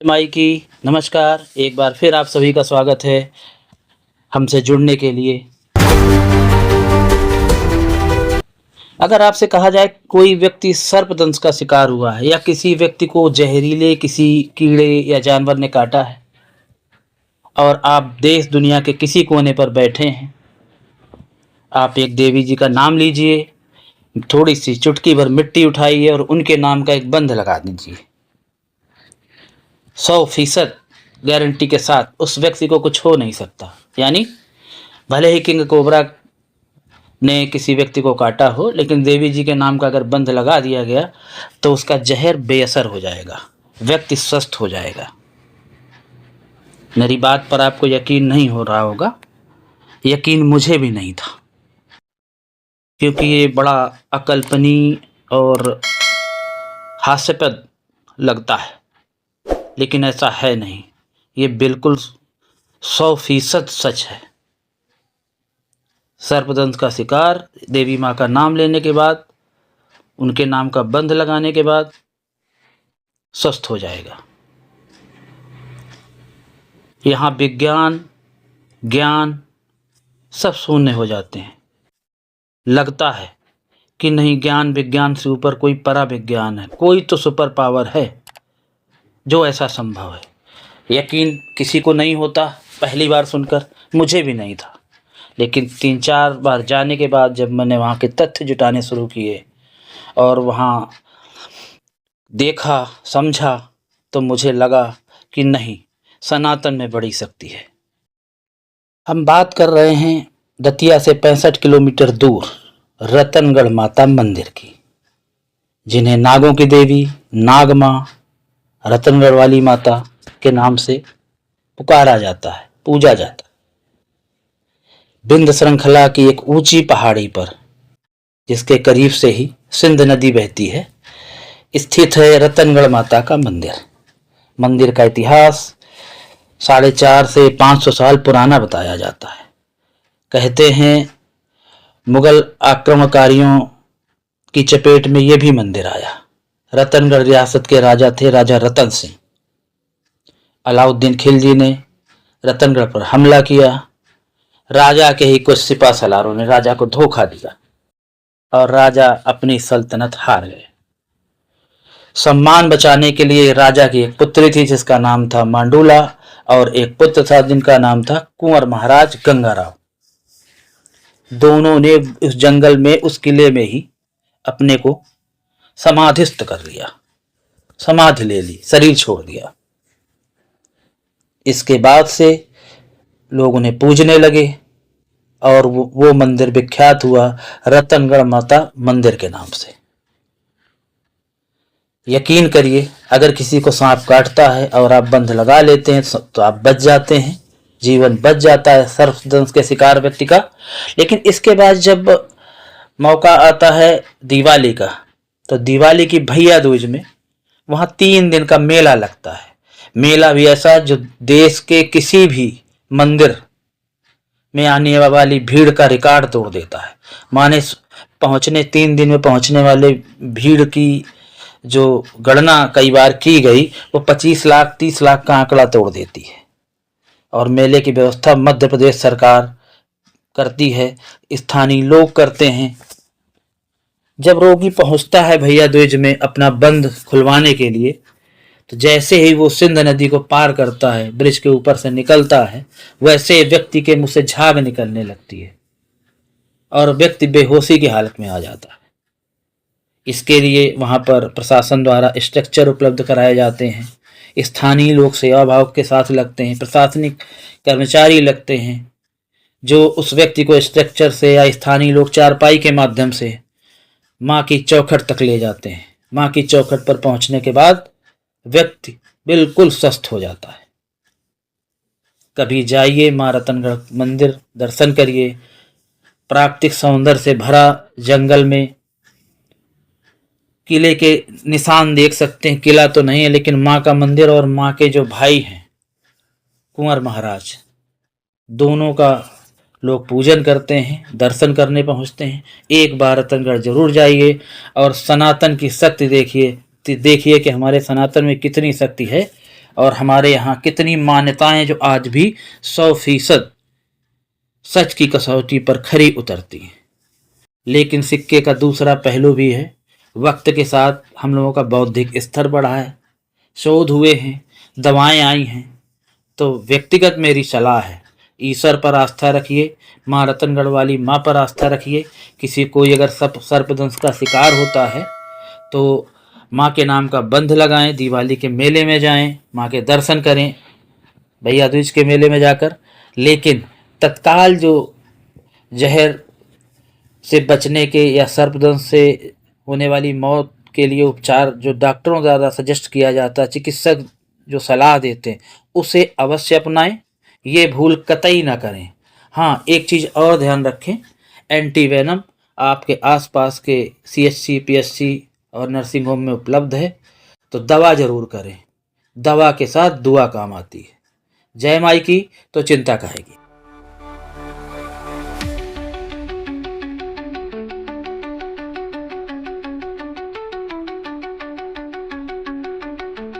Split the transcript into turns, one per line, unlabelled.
माई की नमस्कार। एक बार फिर आप सभी का स्वागत है हमसे जुड़ने के लिए। अगर आपसे कहा जाए कोई व्यक्ति सर्पदंश का शिकार हुआ है या किसी व्यक्ति को जहरीले किसी कीड़े या जानवर ने काटा है और आप देश दुनिया के किसी कोने पर बैठे हैं, आप एक देवी जी का नाम लीजिए, थोड़ी सी चुटकी भर मिट्टी उठाइए और उनके नाम का एक बंध लगा दीजिए। 100% गारंटी के साथ उस व्यक्ति को कुछ हो नहीं सकता। यानी भले ही किंग कोबरा ने किसी व्यक्ति को काटा हो, लेकिन देवी जी के नाम का अगर बंध लगा दिया गया तो उसका जहर बेअसर हो जाएगा, व्यक्ति स्वस्थ हो जाएगा। मेरी बात पर आपको यकीन नहीं हो रहा होगा, यकीन मुझे भी नहीं था, क्योंकि ये बड़ा अकल्पनीय और हास्यास्पद लगता है, लेकिन ऐसा है नहीं। ये बिल्कुल 100% सच है। सर्पदंश का शिकार देवी माँ का नाम लेने के बाद, उनके नाम का बंध लगाने के बाद स्वस्थ हो जाएगा। यहाँ विज्ञान ज्ञान सब शून्य हो जाते हैं। लगता है कि नहीं, ज्ञान विज्ञान से ऊपर कोई परा विज्ञान है, कोई तो सुपर पावर है जो ऐसा संभव है। यकीन किसी को नहीं होता पहली बार सुनकर, मुझे भी नहीं था, लेकिन 3-4 बार जाने के बाद जब मैंने वहाँ के तथ्य जुटाने शुरू किए और वहाँ देखा समझा, तो मुझे लगा कि नहीं, सनातन में बड़ी शक्ति है। हम बात कर रहे हैं दतिया से 65 किलोमीटर दूर रतनगढ़ माता मंदिर की, जिन्हें नागों की देवी नाग माँ, रतनगढ़ वाली माता के नाम से पुकारा जाता है, पूजा जाता है। विंध्य श्रृंखला की एक ऊंची पहाड़ी पर, जिसके करीब से ही सिंध नदी बहती है, स्थित है रतनगढ़ माता का मंदिर। मंदिर का इतिहास 450 से 500 साल पुराना बताया जाता है। कहते हैं मुगल आक्रमणकारियों की चपेट में यह भी मंदिर आया। रतनगढ़ रियासत के राजा थे राजा रतन सिंह। अलाउद्दीन खिलजी ने रतनगढ़ पर हमला किया। राजा के ही कुछ सिपा सलारों ने राजा को धोखा दिया और राजा अपनी सल्तनत हार गए। सम्मान बचाने के लिए राजा की एक पुत्री थी जिसका नाम था मांडूला, और एक पुत्र था जिनका नाम था कुंवर महाराज गंगाराव। दोनों ने उस जंगल में, उस किले में ही अपने को समाधिस्थ कर लिया, समाधि ले ली, शरीर छोड़ दिया। इसके बाद से लोग उन्हें पूजने लगे और वो मंदिर विख्यात हुआ रतनगढ़ माता मंदिर के नाम से। यकीन करिए, अगर किसी को सांप काटता है और आप बंध लगा लेते हैं तो आप बच जाते हैं, जीवन बच जाता है सर्पदंश के शिकार व्यक्ति का। लेकिन इसके बाद जब मौका आता है दिवाली का, तो दिवाली की भैया दूज में वहाँ 3 दिन का मेला लगता है। मेला भी ऐसा जो देश के किसी भी मंदिर में आने वाली भीड़ का रिकॉर्ड तोड़ देता है। माने पहुँचने 3 दिन में पहुँचने वाले भीड़ की जो गणना कई बार की गई, वो 25 लाख 30 लाख का आंकड़ा तोड़ देती है। और मेले की व्यवस्था मध्य प्रदेश सरकार करती है, स्थानीय लोग करते हैं। जब रोगी पहुंचता है भैया दूज में अपना बंध खुलवाने के लिए, तो जैसे ही वो सिंध नदी को पार करता है, ब्रिज के ऊपर से निकलता है, वैसे व्यक्ति के मुंह से झाग निकलने लगती है और व्यक्ति बेहोशी की हालत में आ जाता है। इसके लिए वहां पर प्रशासन द्वारा स्ट्रक्चर उपलब्ध कराए जाते हैं, स्थानीय लोग सेवा भाव के साथ लगते हैं, प्रशासनिक कर्मचारी लगते हैं जो उस व्यक्ति को स्ट्रक्चर से या स्थानीय लोग चारपाई के माध्यम से माँ की चौखट तक ले जाते हैं। माँ की चौखट पर पहुंचने के बाद व्यक्ति बिल्कुल स्वस्थ हो जाता है। कभी जाइए माँ रतनगढ़ मंदिर, दर्शन करिए। प्राकृतिक सौंदर्य से भरा जंगल में किले के निशान देख सकते हैं। किला तो नहीं है, लेकिन माँ का मंदिर और माँ के जो भाई हैं कुंवर महाराज, दोनों का लोग पूजन करते हैं, दर्शन करने पहुंचते हैं। एक बार रतनगढ़ जरूर जाइए और सनातन की शक्ति देखिए कि हमारे सनातन में कितनी शक्ति है और हमारे यहाँ कितनी मान्यताएं जो आज भी 100% सच की कसौटी पर खरी उतरती हैं। लेकिन सिक्के का दूसरा पहलू भी है। वक्त के साथ हम लोगों का बौद्धिक स्तर बढ़ा है, शोध हुए हैं, दवाएं आई हैं। तो व्यक्तिगत मेरी सलाह है, ईश्वर पर आस्था रखिए, माँ रतनगढ़ वाली माँ पर आस्था रखिए। किसी कोई अगर सर्पदंश का शिकार होता है तो माँ के नाम का बंध लगाएं, दिवाली के मेले में जाएं, माँ के दर्शन करें, भैया दूज के मेले में जाकर। लेकिन तत्काल जो जहर से बचने के या सर्पदंश से होने वाली मौत के लिए उपचार जो डॉक्टरों द्वारा सजेस्ट किया जाता है, चिकित्सक जो सलाह देते हैं, उसे अवश्य अपनाएं। ये भूल कतई ना करें। हाँ, एक चीज़ और ध्यान रखें, एंटीवेनम आपके आसपास के CHC, PHC और नर्सिंग होम में उपलब्ध है, तो दवा ज़रूर करें। दवा के साथ दुआ काम आती है। जय माई की तो चिंता कहेगी।